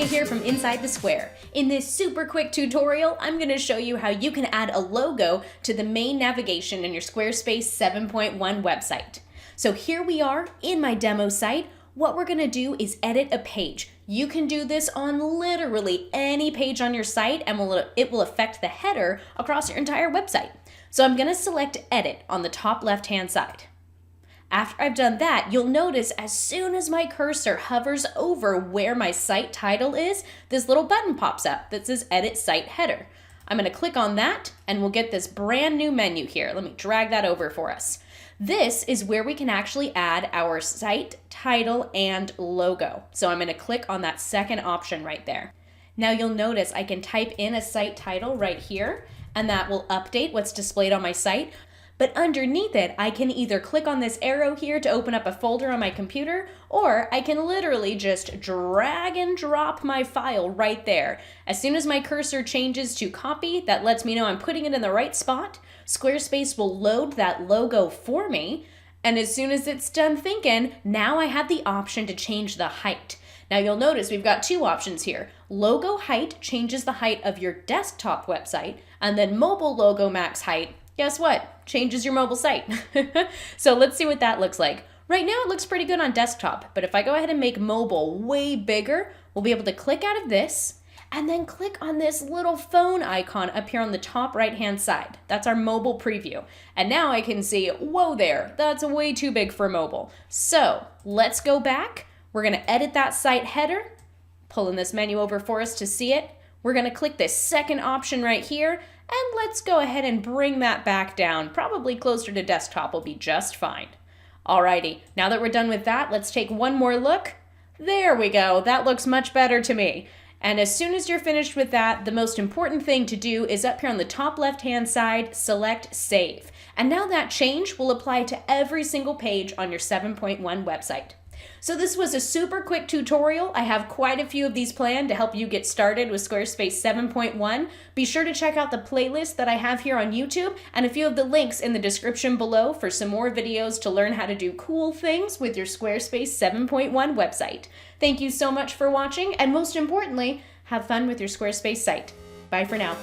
Monica here from Inside the Square. In this super quick tutorial, I'm going to show you how you can add a logo to the main navigation in your Squarespace 7.1 website. So here we are in my demo site. What we're going to do is edit a page. You can do this on literally any page on your site and it will affect the header across your entire website. So I'm going to select Edit on the top left-hand side. After I've done that, you'll notice as soon as my cursor hovers over where my site title is, this little button pops up that says Edit Site Header. I'm going to click on that and we'll get this brand new menu here. Let me drag that over for us. This is where we can actually add our site title and logo. So I'm going to click on that second option right there. Now you'll notice I can type in a site title right here and that will update what's displayed on my site. But underneath it, I can either click on this arrow here to open up a folder on my computer, or I can literally just drag and drop my file right there. As soon as my cursor changes to copy, that lets me know I'm putting it in the right spot. Squarespace will load that logo for me. And as soon as it's done thinking, now I have the option to change the height. Now you'll notice we've got two options here. Logo height changes the height of your desktop website, and then mobile logo max height, guess what? Changes your mobile site. So let's see what that looks like. Right now it looks pretty good on desktop, but if I go ahead and make mobile way bigger, we'll be able to click out of this and then click on this little phone icon up here on the top right-hand side. That's our mobile preview. And now I can see, whoa there, that's way too big for mobile. So let's go back. We're gonna edit that site header, pulling this menu over for us to see it. We're gonna click this second option right here, and let's go ahead and bring that back down. Probably closer to desktop will be just fine. Alrighty, now that we're done with that, let's take one more look. There we go, that looks much better to me. And as soon as you're finished with that, the most important thing to do is up here on the top left-hand side, select Save. And now that change will apply to every single page on your 7.1 website. So this was a super quick tutorial. I have quite a few of these planned to help you get started with Squarespace 7.1. Be sure to check out the playlist that I have here on YouTube and a few of the links in the description below for some more videos to learn how to do cool things with your Squarespace 7.1 website. Thank you so much for watching, and most importantly, have fun with your Squarespace site. Bye for now.